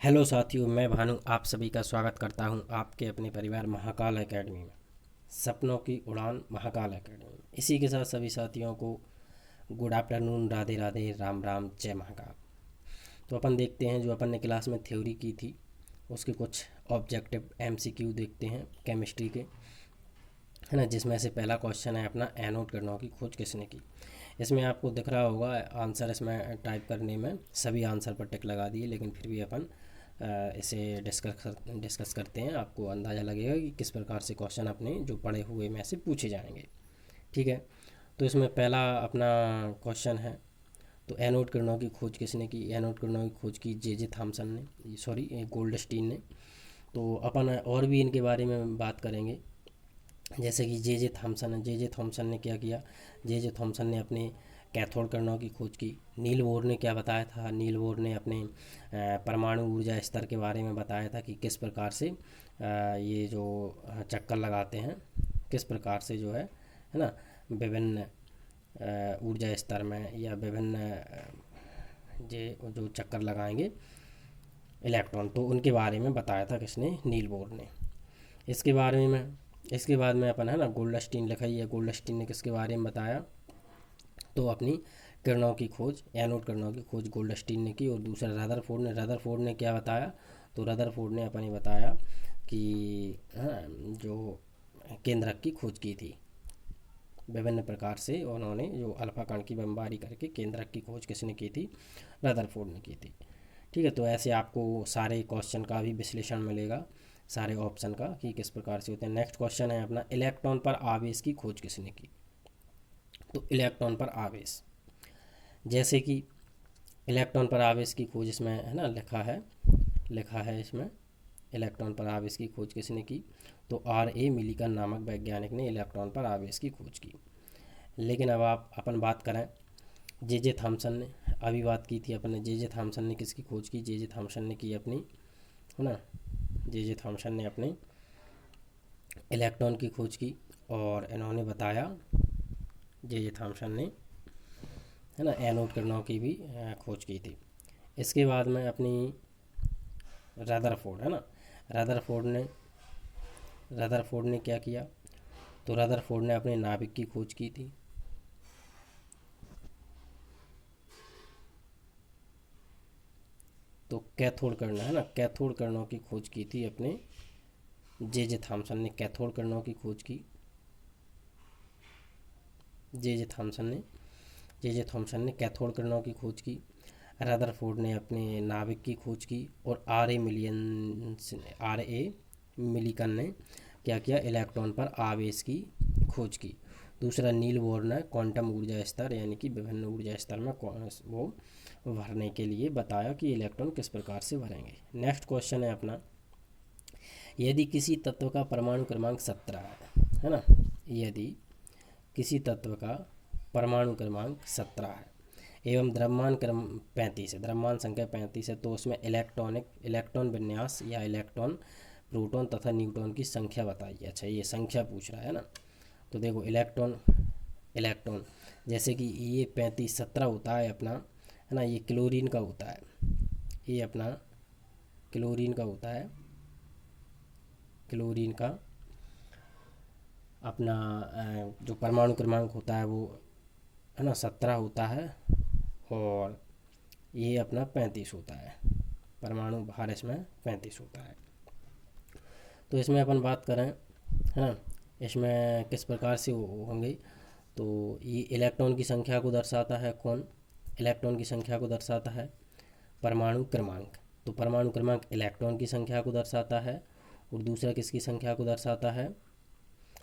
Hello साथियों, मैं भानु आप सभी का स्वागत करता हूं आपके अपने परिवार महाकाल एकेडमी में। सपनों की उड़ान महाकाल एकेडमी में। इसी के साथ सभी साथियों को गुड आफ्टरनून, राधे राधे, राम राम, जय महाकाल। तो अपन देखते हैं जो अपन ने क्लास में थ्योरी की थी उसके कुछ ऑब्जेक्टिव एमसीक्यू देखते हैं केमिस्ट्री के, है ना। जिसमें से पहला क्वेश्चन है अपना एनोड करनौह की खोज किसने की। इसमें आपको दिख रहा होगा आंसर, इसमें टाइप करने में सभी आंसर पर टिक लगा दिए, लेकिन फिर भी अपन इसे डिस्कस करते हैं। आपको अंदाज़ा लगेगा कि किस प्रकार से क्वेश्चन अपने जो पढ़े हुए में से पूछे जाएंगे। ठीक है, तो इसमें पहला अपना क्वेश्चन है, तो एनोड किरणों की खोज किसने की। एनोड किरणों की खोज की जे जे थॉमसन ने, सॉरी गोल्डस्टीन ने। तो अपन और भी इनके बारे में बात करेंगे, जैसे कि जे जे थॉमसन है। जे जे थॉमसन ने क्या किया, जे जे थॉमसन ने अपने कैथोड किरणों की खोज की। नील बोर ने क्या बताया था, नील बोर ने अपने परमाणु ऊर्जा स्तर के बारे में बताया था कि किस प्रकार से ये जो चक्कर लगाते हैं, किस प्रकार से जो है ना, विभिन्न ऊर्जा स्तर में या विभिन्न जो चक्कर लगाएंगे इलेक्ट्रॉन, तो उनके बारे में बताया था किसने, नील बोर ने। इसके बारे में, इसके बाद में अपन है ना गोल्डस्टीन लिखा ही है। गोल्डस्टीन ने किसके बारे में बताया, तो अपनी किरणों की खोज, एनोड किरणों की खोज गोल्डस्टीन ने की। और दूसरा रदरफोर्ड ने क्या बताया, तो रदरफोर्ड ने अपने बताया कि हाँ, जो केंद्रक की खोज की थी विभिन्न प्रकार से। उन्होंने जो अल्फा कण की बमबारी करके केंद्रक की खोज किसने की थी, रदरफोर्ड ने की थी। ठीक है, तो ऐसे आपको सारे क्वेश्चन का भी विश्लेषण मिलेगा, सारे ऑप्शन का, कि किस प्रकार से होते हैं। नेक्स्ट क्वेश्चन है अपना, इलेक्ट्रॉन पर आवेश की खोज किसने की। तो इलेक्ट्रॉन पर आवेश, जैसे कि इलेक्ट्रॉन पर आवेश की खोज इसमें है ना लिखा है इसमें, इलेक्ट्रॉन पर आवेश की खोज किसने की, तो आर ए मिलिकन नामक वैज्ञानिक ने इलेक्ट्रॉन पर आवेश की खोज की। लेकिन अब अपन बात करें जे जे थॉमसन ने, अभी बात की थी अपन ने, जे जे थॉमसन ने किसकी खोज की, जे जे थॉमसन ने की अपनी, है ना, जे जे थॉमसन ने अपने इलेक्ट्रॉन की खोज की। और इन्होंने बताया, जे जे थॉमसन ने, है ना, एनोड किरणों की भी खोज की थी। इसके बाद में अपनी रदरफोर्ड, है ना, रदरफोर्ड ने रदरफोर्ड ने क्या किया, तो रदरफोर्ड ने अपने नाभिक की खोज की थी। तो कैथोड किरण, है ना, कैथोड किरणों की खोज की थी अपने जे जे थॉमसन ने। कैथोड किरणों की खोज की जे जे थॉमसन ने, जे जे थॉमसन ने कैथोड किरणों की खोज की। रदरफोर्ड ने अपने नाभिक की खोज की। और आर ए मिलिकन ने क्या किया, इलेक्ट्रॉन पर आवेश की खोज की। दूसरा नील बोर ने क्वांटम ऊर्जा स्तर, यानी कि विभिन्न ऊर्जा स्तर में वो भरने के लिए बताया कि इलेक्ट्रॉन किस प्रकार से भरेंगे। नेक्स्ट क्वेश्चन है अपना, यदि किसी तत्व का परमाणु क्रमांक 17 है ना, यदि किसी तत्व का परमाणु क्रमांक 17 है एवं द्रव्यमान क्रम 35 है, द्रव्यमान संख्या 35 है, तो उसमें इलेक्ट्रॉन विन्यास या इलेक्ट्रॉन, प्रोटॉन तथा न्यूट्रॉन की संख्या बताइए। अच्छा, ये संख्या पूछ रहा है ना। तो देखो इलेक्ट्रॉन इलेक्ट्रॉन जैसे कि ये 35-17 होता है अपना, है ना, ये क्लोरीन का होता है, ये अपना क्लोरीन का होता है, क्लोरीन का अपना जो परमाणु क्रमांक होता है वो, है ना, 17 होता है। और ये अपना 35 होता है, परमाणु भार इसमें 35 होता है। तो इसमें अपन बात करें, है ना, इसमें किस प्रकार से होंगे, तो ये इलेक्ट्रॉन की संख्या को दर्शाता है। कौन, इलेक्ट्रॉन की संख्या को दर्शाता है परमाणु क्रमांक। तो परमाणु क्रमांक इलेक्ट्रॉन की संख्या को दर्शाता है। और दूसरा किसकी संख्या को दर्शाता है,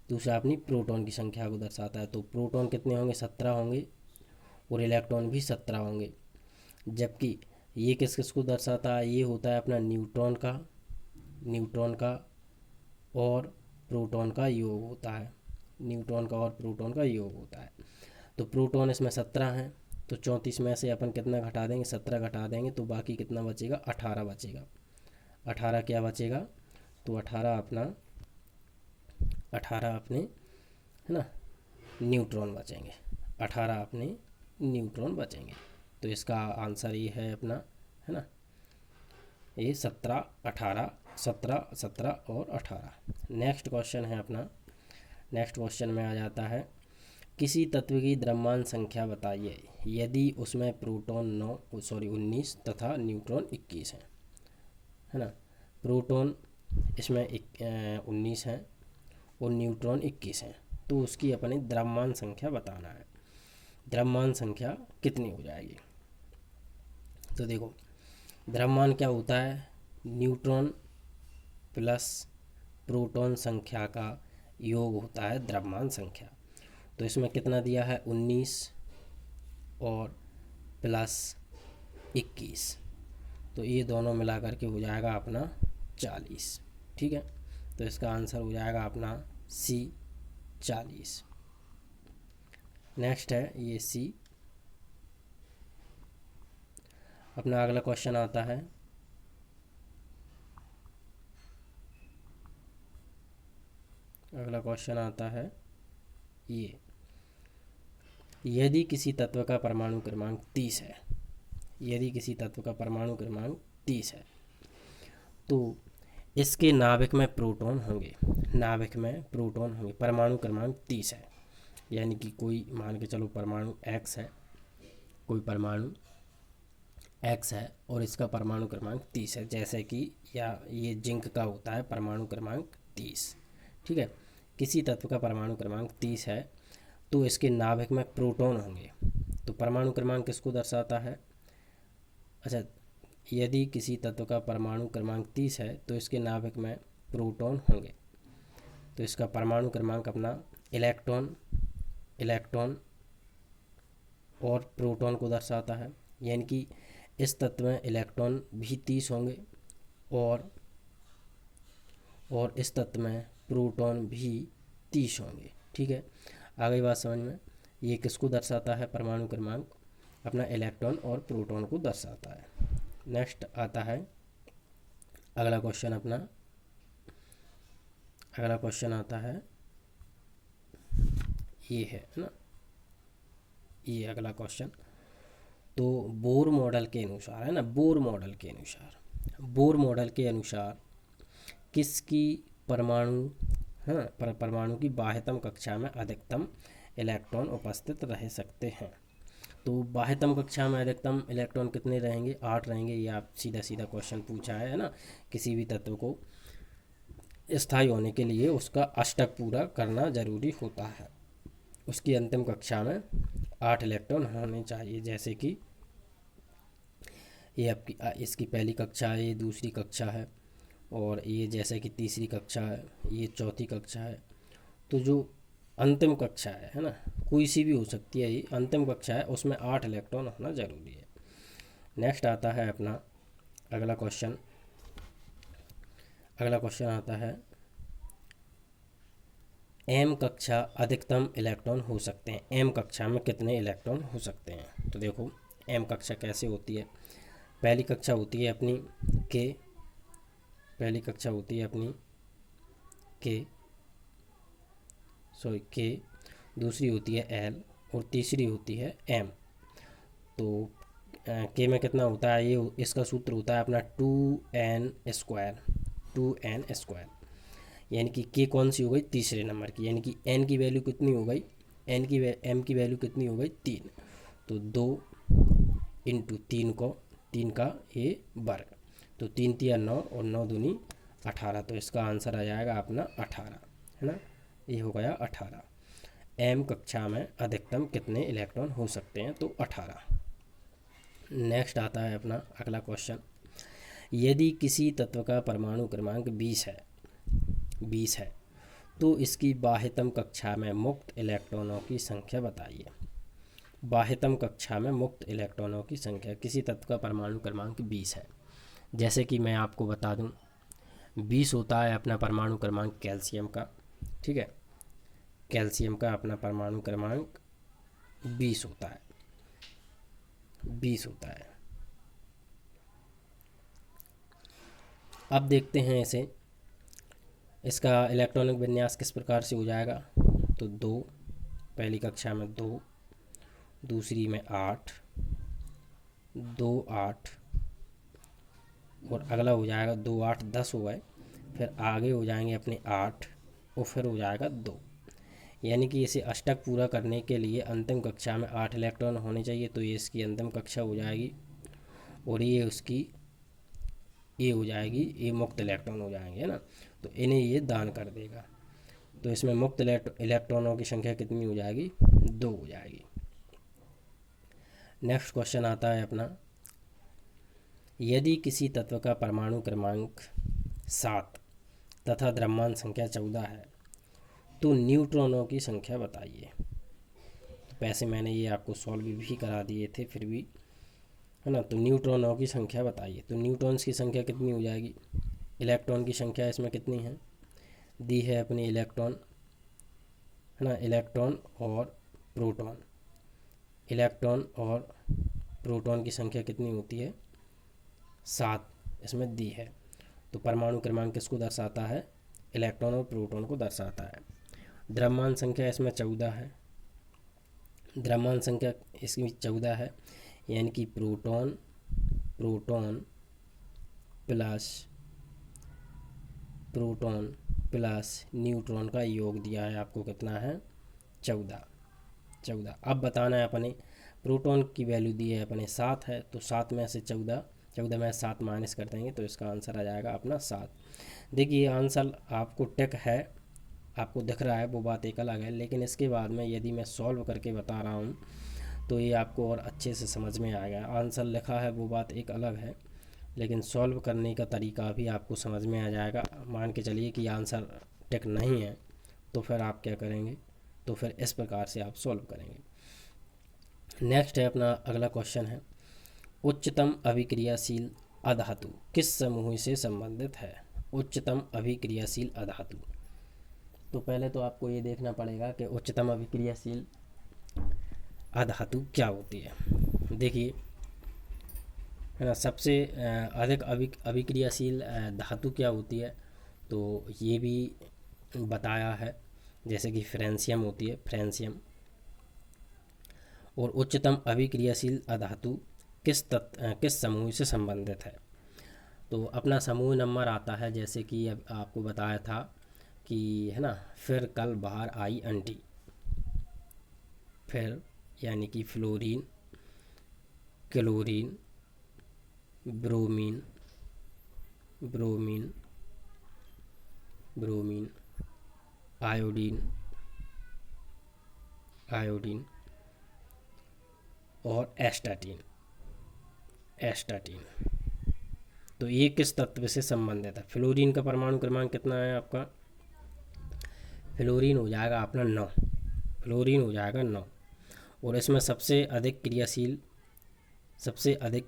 दूसरा अपनी प्रोटॉन की संख्या को दर्शाता है। तो प्रोटॉन कितने होंगे, 17 होंगे, और इलेक्ट्रॉन भी 17 होंगे। जबकि ये किस किस को दर्शाता है, ये होता है अपना न्यूट्रॉन का और प्रोटॉन का योग होता है, न्यूट्रॉन का और प्रोटॉन का योग होता है। तो प्रोटॉन इसमें 17 हैं, तो 34 में से अपन कितना घटा देंगे, 17 घटा देंगे, तो बाकी कितना बचेगा, 18 बचेगा। 18 क्या बचेगा, तो 18 अपने, है ना, न्यूट्रॉन बचेंगे, 18 अपने न्यूट्रॉन बचेंगे। तो इसका आंसर ये है अपना, है ना, ये 17, 18, 17, 17 और 18। नेक्स्ट क्वेश्चन है अपना, नेक्स्ट क्वेश्चन में आ जाता है, किसी तत्व की द्रव्यमान संख्या बताइए यदि उसमें प्रोटॉन 19 तथा न्यूट्रॉन 21 है ना। प्रोटॉन इसमें 19 है और न्यूट्रॉन 21 हैं, तो उसकी अपनी द्रव्यमान संख्या बताना है। द्रव्यमान संख्या कितनी हो जाएगी? तो देखो, द्रव्यमान क्या होता है, न्यूट्रॉन प्लस प्रोटॉन संख्या का योग होता है द्रव्यमान संख्या। तो इसमें कितना दिया है, 19 और प्लस 21, तो ये दोनों मिला करके हो जाएगा अपना 40। ठीक है, तो इसका आंसर हो जाएगा अपना सी 40। नेक्स्ट है ये सी। अपना अगला क्वेश्चन आता है, अगला क्वेश्चन आता है ये, यदि किसी तत्व का परमाणु क्रमांक 30 है, यदि किसी तत्व का परमाणु क्रमांक 30 है, तो इसके नाभिक में प्रोटॉन होंगे, नाभिक में प्रोटॉन होंगे, परमाणु क्रमांक 30 है, यानी कि कोई मान के चलो परमाणु X है, कोई परमाणु X है और इसका परमाणु क्रमांक 30 है, जैसे कि या ये जिंक का होता है परमाणु क्रमांक 30। ठीक है, किसी तत्व का परमाणु क्रमांक 30 है तो इसके नाभिक में प्रोटॉन होंगे। तो परमाणु क्रमांक किसको दर्शाता है? अच्छा, यदि किसी तत्व का परमाणु क्रमांक 30 है तो इसके नाभिक में प्रोटॉन होंगे, तो इसका परमाणु क्रमांक अपना इलेक्ट्रॉन, इलेक्ट्रॉन और प्रोटॉन को दर्शाता है, यानी कि इस तत्व में इलेक्ट्रॉन भी 30 होंगे और इस तत्व में प्रोटॉन भी 30 होंगे। ठीक है, आ गई बात समझ में? ये किसको दर्शाता है? परमाणु क्रमांक अपना इलेक्ट्रॉन और प्रोटॉन को दर्शाता है। नेक्स्ट आता है अगला क्वेश्चन अपना, अगला क्वेश्चन आता है ये है ना, ये अगला क्वेश्चन। तो बोर मॉडल के अनुसार है ना, बोर मॉडल के अनुसार, बोर मॉडल के अनुसार किसकी परमाणु, हाँ, परमाणु की बाह्यतम कक्षा में अधिकतम इलेक्ट्रॉन उपस्थित रह सकते हैं? तो बाह्यतम कक्षा में अधिकतम इलेक्ट्रॉन कितने रहेंगे? 8 रहेंगे। ये आप सीधा सीधा क्वेश्चन पूछा है ना, किसी भी तत्व को स्थायी होने के लिए उसका अष्टक पूरा करना जरूरी होता है, उसकी अंतिम कक्षा में 8 इलेक्ट्रॉन होने चाहिए। जैसे कि ये आपकी इसकी पहली कक्षा है, ये दूसरी कक्षा है और ये जैसे कि तीसरी कक्षा है, ये चौथी कक्षा है। तो जो अंतिम कक्षा है ना, कोई सी भी हो सकती है, ये अंतिम कक्षा है, उसमें 8 इलेक्ट्रॉन होना ज़रूरी है। नेक्स्ट आता है अपना अगला क्वेश्चन, अगला क्वेश्चन आता है एम कक्षा अधिकतम इलेक्ट्रॉन हो सकते हैं, एम कक्षा में कितने इलेक्ट्रॉन हो सकते हैं? तो देखो, एम कक्षा कैसे होती है? पहली कक्षा होती है अपनी के, पहली कक्षा होती है अपनी के, सॉरी के, दूसरी होती है एल और तीसरी होती है एम। तो के में कितना होता है? ये इसका सूत्र होता है अपना 2n स्क्वायर, 2n स्क्वायर, यानी कि के कौन सी हो गई? तीसरे नंबर की, यानी कि एन की वैल्यू कितनी हो गई? एन की एम की वैल्यू कितनी हो गई? 3। तो 2 इंटू 3 का ये वर्ग, तो 3 तिया 9 और 9 दूनी 18, तो इसका आंसर आ जाएगा अपना 18, है ना, ये हो गया 18। एम कक्षा में अधिकतम कितने इलेक्ट्रॉन हो सकते हैं? तो 18। नेक्स्ट आता है अपना अगला क्वेश्चन, यदि किसी तत्व का परमाणु क्रमांक 20 है तो इसकी बाह्यतम कक्षा में मुक्त इलेक्ट्रॉनों की संख्या बताइए। बाह्यतम कक्षा में मुक्त इलेक्ट्रॉनों की संख्या, किसी तत्व का परमाणु क्रमांक 20 है, जैसे कि मैं आपको बता दूं 20 होता है अपना परमाणु क्रमांक कैल्शियम का। ठीक है, कैल्शियम का अपना परमाणु क्रमांक 20 होता है, 20 होता है। अब देखते हैं इसे, इसका इलेक्ट्रॉनिक विन्यास किस प्रकार से हो जाएगा? तो 2, पहली कक्षा में 2, दूसरी में 8, 2 8, और अगला हो जाएगा 2 8 10 हो गए, फिर आगे हो जाएंगे अपने 8 और फिर हो जाएगा 2। यानी कि इसे अष्टक पूरा करने के लिए अंतिम कक्षा में 8 इलेक्ट्रॉन होने चाहिए, तो ये इसकी अंतिम कक्षा हो जाएगी और ये उसकी ये हो जाएगी, ये मुक्त इलेक्ट्रॉन हो जाएंगे, है ना। तो इन्हें ये दान कर देगा। तो इसमें मुक्त इलेक्ट्रॉनों की संख्या कितनी हो जाएगी? 2 हो जाएगी। नेक्स्ट क्वेश्चन आता है अपना, यदि किसी तत्व का परमाणु क्रमांक 7 तथा द्रव्यमान संख्या 14 है तो न्यूट्रॉनों की संख्या बताइए। तो वैसे मैंने ये आपको सॉल्व भी करा दिए थे फिर भी, है ना। तो न्यूट्रॉनों की संख्या बताइए। तो न्यूट्रॉन्स की संख्या कितनी हो जाएगी? इलेक्ट्रॉन की संख्या इसमें कितनी है? दी है अपनी इलेक्ट्रॉन, है ना, इलेक्ट्रॉन और प्रोटॉन। इलेक्ट्रॉन और प्रोटॉन की संख्या कितनी होती है? 7 इसमें दी है। तो परमाणु क्रमांक किसको दर्शाता है? इलेक्ट्रॉन और प्रोटॉन को दर्शाता है। द्रव्यमान संख्या इसमें 14 है। द्रव्यमान संख्या इसकी 14 है, यानी कि प्रोटॉन प्लस न्यूट्रॉन का योग दिया है आपको, कितना है? 14। अब बताना है अपने प्रोटॉन की वैल्यू दी है अपने 7 है, तो 7 में से 14 में 7 माइनस कर देंगे तो इसका आंसर आ जाएगा अपना 7। देखिए आंसर आपको टिक है, आपको दिख रहा है, वो बात एक अलग है, लेकिन इसके बाद में यदि मैं सॉल्व करके बता रहा हूँ तो ये आपको और अच्छे से समझ में आएगा। आंसर लिखा है वो बात एक अलग है, लेकिन सॉल्व करने का तरीका भी आपको समझ में आ जाएगा। मान के चलिए कि आंसर टिक नहीं है तो फिर आप क्या करेंगे? तो फिर इस प्रकार से आप सॉल्व करेंगे। नेक्स्ट है अपना अगला क्वेश्चन है, उच्चतम अभिक्रियाशील अधातु किस समूह से संबंधित है? उच्चतम अभिक्रियाशील अधातु। तो पहले तो आपको ये देखना पड़ेगा कि उच्चतम अभिक्रियाशील अधातु क्या होती है। देखिए, है ना, सबसे अधिक अभिक्रियाशील धातु क्या होती है, तो ये भी बताया है, जैसे कि फ्रेंशियम होती है, फ्रेंशियम। और उच्चतम अभिक्रियाशील अधातु किस समूह से संबंधित है? तो अपना समूह नंबर आता है, जैसे कि अब आपको बताया था कि, है ना, फिर कल बाहर आई अंटी, फिर यानी कि फ्लोरीन, क्लोरीन, ब्रोमीन, आयोडीन और एस्टाटीन। तो ये किस तत्व से संबंधित है? फ्लोरीन का परमाणु क्रमांक कितना है आपका? फ्लोरीन हो जाएगा अपना 9। फ्लोरीन हो जाएगा 9। और इसमें सबसे अधिक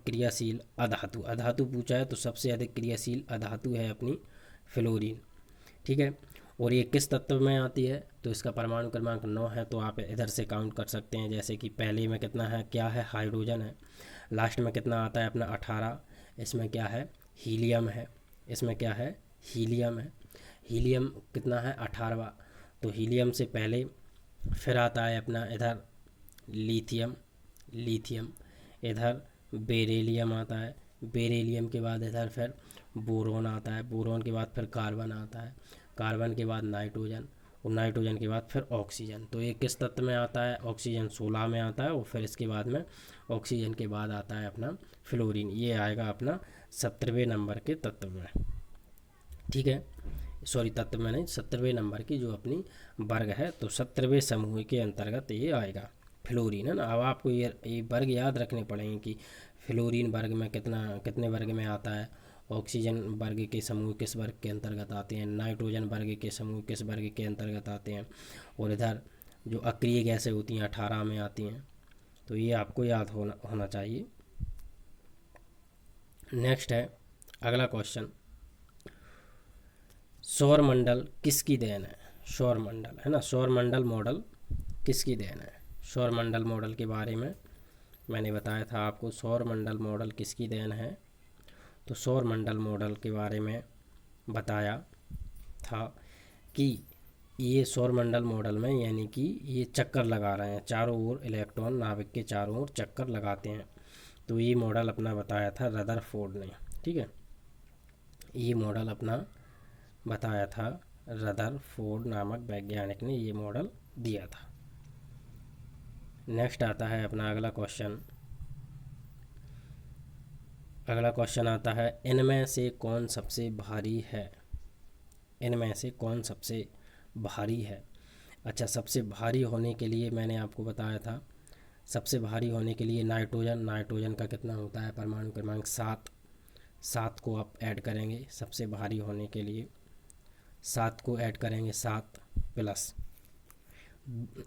क्रियाशील अधातु पूछा है, तो सबसे अधिक क्रियाशील अधातु है अपनी फ्लोरीन, ठीक है। और ये किस तत्व में आती है? तो इसका परमाणु क्रमांक 9 है, तो आप इधर से काउंट कर सकते हैं, जैसे कि पहले में कितना है, क्या है, हाइड्रोजन है। लास्ट में कितना आता है अपना 18, इसमें क्या है, हीलियम है। इसमें क्या है, हीलियम है। हीलियम कितना है, 18वां। तो हीलियम से पहले फिर आता है अपना इधर लिथियम, इधर बेरिलियम आता है। बेरिलियम के बाद इधर फिर बोरोन आता है। बोरोन के बाद फिर कार्बन आता है। कार्बन के बाद नाइट्रोजन, और नाइट्रोजन के बाद फिर ऑक्सीजन। तो ये किस तत्व में आता है? ऑक्सीजन 16 में आता है। और फिर इसके बाद में ऑक्सीजन के बाद आता है अपना फ्लोरीन, ये आएगा अपना 17वें नंबर के तत्व में, ठीक है। सॉरी, तत्व में नहीं, 17वें नंबर की जो अपनी वर्ग है, तो 17वें समूह के अंतर्गत ये आएगा फ्लोरीन, है ना। अब आपको ये वर्ग याद रखने पड़ेंगे कि फ्लोरीन वर्ग में कितने वर्ग में आता है, ऑक्सीजन वर्ग के समूह किस वर्ग के अंतर्गत आते हैं, नाइट्रोजन वर्ग के समूह किस वर्ग के अंतर्गत आते हैं, और इधर जो अक्रिय गैसें होती हैं 18 में आती हैं। तो ये आपको याद होना चाहिए। नेक्स्ट है अगला क्वेश्चन, सौरमंडल किसकी देन है? सौरमंडल, है ना, सौरमंडल मॉडल किसकी देन है? सौरमंडल मॉडल के बारे में मैंने बताया था आपको, सौरमंडल मॉडल किसकी देन है। तो सौरमंडल मॉडल के बारे में बताया था कि ये सौरमंडल मॉडल में, यानी कि ये चक्कर लगा रहे हैं चारों ओर, इलेक्ट्रॉन नाभिक के चारों ओर चक्कर लगाते हैं। तो ये मॉडल अपना बताया था रदरफोर्ड ने, ठीक है। ये मॉडल अपना बताया था, रदरफोर्ड नामक वैज्ञानिक ने ये मॉडल दिया था। नेक्स्ट आता है अपना अगला क्वेश्चन। अगला क्वेश्चन आता है, इनमें से कौन सबसे भारी है? इनमें से कौन सबसे भारी है? अच्छा, सबसे भारी होने के लिए मैंने आपको बताया था, सबसे भारी होने के लिए नाइट्रोजन का कितना होता है? परमाणु क्रमांक 7। 7 को आप ऐड करेंगे सबसे भारी होने के लिए, 7 को ऐड करेंगे, 7 प्लस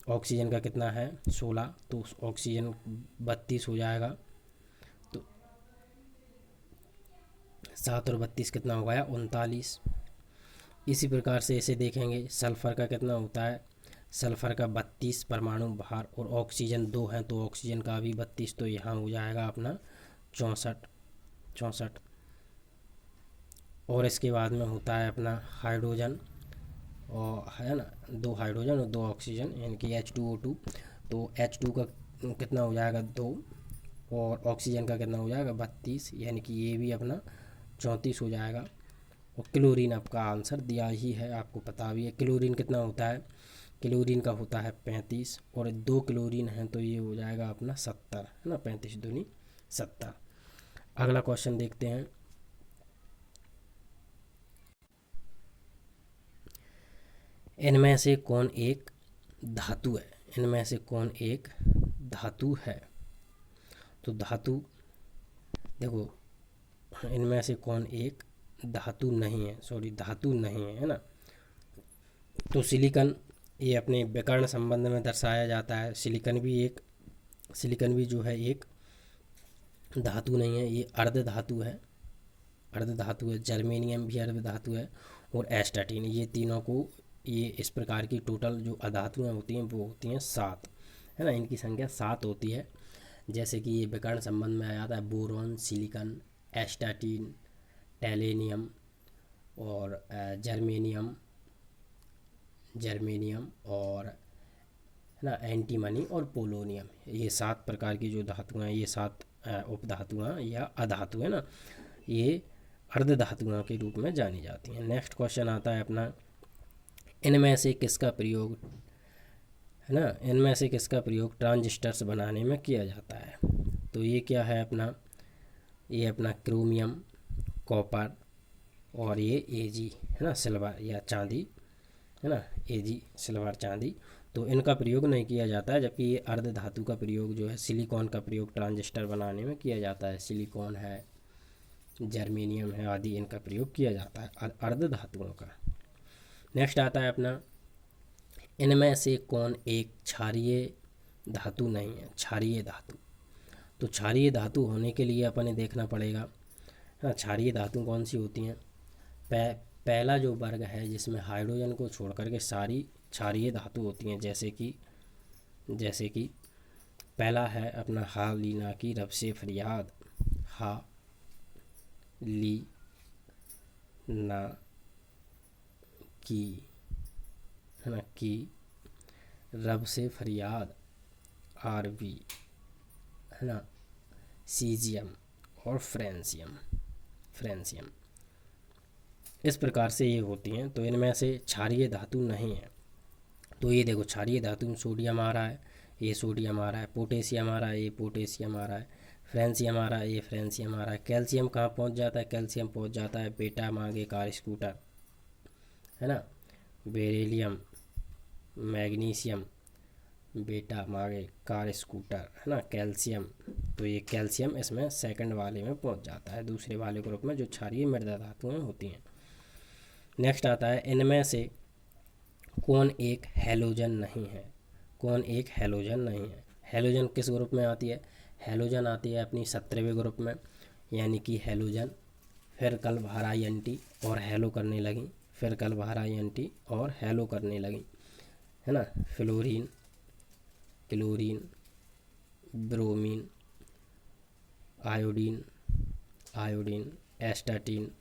ऑक्सीजन का कितना है? 16, तो ऑक्सीजन 32 हो जाएगा। तो 7 और 32 कितना हो गया? 39। इसी प्रकार से इसे देखेंगे, सल्फ़र का कितना होता है? सल्फ़र का 32 परमाणु भार, और ऑक्सीजन 2 हैं तो ऑक्सीजन का भी 32, तो यहाँ हो जाएगा अपना 64। और इसके बाद में होता है अपना हाइड्रोजन, और है ना, 2 हाइड्रोजन और 2 ऑक्सीजन, यानी कि H2O2। तो H2 का कितना हो जाएगा? 2, और ऑक्सीजन का कितना हो जाएगा? 32, यानी कि ये भी अपना 34 हो जाएगा। और क्लोरीन आपका आंसर दिया ही है, आपको पता भी है क्लोरीन कितना होता है। क्लोरीन का होता है 35, और 2 क्लोरीन हैं तो ये हो जाएगा अपना 70, है ना, 35 दूनी 70। अगला क्वेश्चन देखते हैं। इनमें से कौन एक धातु है? इनमें से कौन एक धातु है? तो धातु देखो, इनमें से कौन एक धातु नहीं है? सॉरी, धातु नहीं है ना। तो सिलिकन, ये अपने विकर्ण संबंध में दर्शाया जाता है। सिलिकन भी जो है एक धातु नहीं है, ये अर्ध धातु है। अर्ध धातु है। जर्मेनियम भी अर्ध धातु है, और एस्टाटीन, ये तीनों को, ये इस प्रकार की टोटल जो अधातुएँ होती हैं वो होती हैं 7, है ना, इनकी संख्या 7 होती है। जैसे कि ये विकर्ण संबंध में आ जाता है बोरॉन, सिलिकन, एस्टाटीन, टैलेनियम, और जर्मेनियम और, है ना, एंटीमनी और पोलोनियम। ये 7 प्रकार की जो धातुएँ हैं, ये 7 उपधातुएँ या अधातु, है ना, ये अर्ध धातुओं के रूप में जानी जाती हैं। नेक्स्ट क्वेश्चन आता है अपना, इनमें से किसका प्रयोग, है ना, इनमें से किसका प्रयोग ट्रांजिस्टर्स बनाने में किया जाता है? तो ये क्या है अपना, ये अपना क्रोमियम, कॉपर, और ये एजी, है ना, सिल्वर या चांदी, है ना, एजी सिल्वर चांदी। तो इनका प्रयोग नहीं किया जाता है, जबकि ये अर्ध धातु का प्रयोग जो है, सिलिकॉन का प्रयोग ट्रांजिस्टर बनाने में किया जाता है। सिलिकॉन है, जर्मेनियम है आदि, इनका प्रयोग किया जाता है अर्ध धातुओं का। नेक्स्ट आता है अपना, इनमें से कौन एक क्षारीय धातु नहीं है? क्षारीय धातु, तो क्षारीय धातु होने के लिए अपने देखना पड़ेगा, हाँ, क्षारीय धातु कौन सी होती हैं। पहला जो वर्ग है जिसमें हाइड्रोजन को छोड़ करके सारी क्षारीय धातु होती हैं, जैसे कि पहला है अपना हालीना की रब से फरियाद, हा ली ना की, है ना, की रब से फरियाद, आरबी, है ना, सीजियम और फ्रेंसियम इस प्रकार से ये होती हैं। तो इनमें से क्षारीय धातु नहीं है। तो ये देखो, क्षारीय धातु में सोडियम आ रहा है, ये सोडियम आ रहा है, पोटेशियम आ रहा है, ये पोटेशियम आ रहा है, फ्रेंसियम आ रहा है, ये फ्रेंसियम आ रहा है। कैल्शियम कहाँ पहुँच जाता है? कैल्शियम पहुँच जाता है बेटा मांगे कार स्कूटर, है ना, बेरिलियम, मैग्नीशियम, बेटा मांगे कार स्कूटर, है ना, कैल्शियम। तो ये कैल्शियम इसमें सेकंड वाले में पहुँच जाता है, दूसरे वाले ग्रुप में, जो क्षारीय मृदा धातुएँ होती हैं। नेक्स्ट आता है, इनमें से कौन एक हैलोजन नहीं है? कौन एक हैलोजन नहीं है? हैलोजन किस ग्रुप में आती है? हैलोजन आती है अपनी 17वें ग्रुप में, यानी कि हैलोजन। फिर कल बाहर आई एंटी और हैलो करने लगी, फिर कल बाहर आई एंटी और हैलो करने लगी, है ना। Fluorine, chlorine, bromine, iodine, astatine,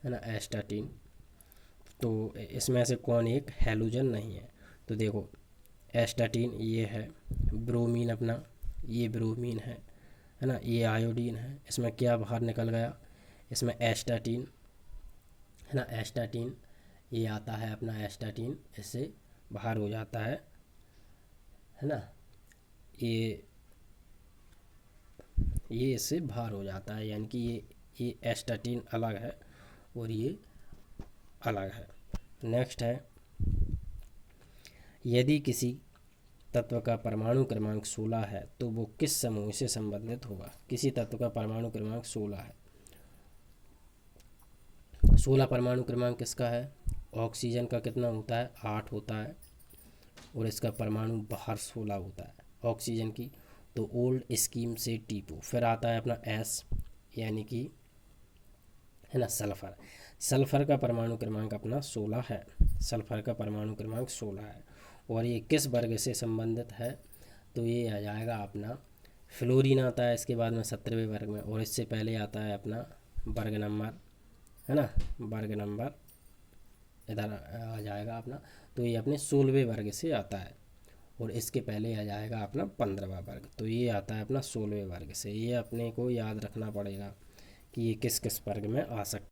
है ना, एस्टाटीन। तो इसमें से कौन एक हैलोजन नहीं है? तो देखो, एस्टाटीन ये है, ब्रोमीन अपना, ये ब्रोमीन है ना, ये आयोडीन है। इसमें क्या बाहर निकल गया? इसमें एस्टाटीन है ना, एस्टाटीन ये आता है अपना, एस्टाटीन इससे बाहर हो जाता है ना, ये इससे बाहर हो जाता है, यानी कि ये एस्टाटीन अलग है और ये अलग है। नेक्स्ट है, यदि किसी तत्व का परमाणु क्रमांक 16 है तो वो किस समूह से संबंधित होगा। किसी तत्व का परमाणु क्रमांक 16 है, 16 परमाणु क्रमांक किसका है, ऑक्सीजन का कितना होता है, 8 होता है, और इसका परमाणु बाहर 16 होता है ऑक्सीजन की। तो ओल्ड स्कीम से टीपू, फिर आता है अपना एस, यानी कि है ना सल्फर। सल्फर का परमाणु क्रमांक अपना 16 है, सल्फर का परमाणु क्रमांक 16 है, और ये किस वर्ग से संबंधित है, तो ये आ जाएगा अपना फ्लोरीन आता है इसके बाद में 17वें वर्ग में, और इससे पहले आता है अपना वर्ग नंबर, है ना, वर्ग नंबर इधर आ जाएगा अपना, तो ये अपने 16वें वर्ग से आता है, और इसके पहले आ जाएगा अपना 15वां वर्ग, तो ये आता है अपना 16वें वर्ग से। ये अपने को याद रखना पड़ेगा कि ये किस किस वर्ग में आ सकता है।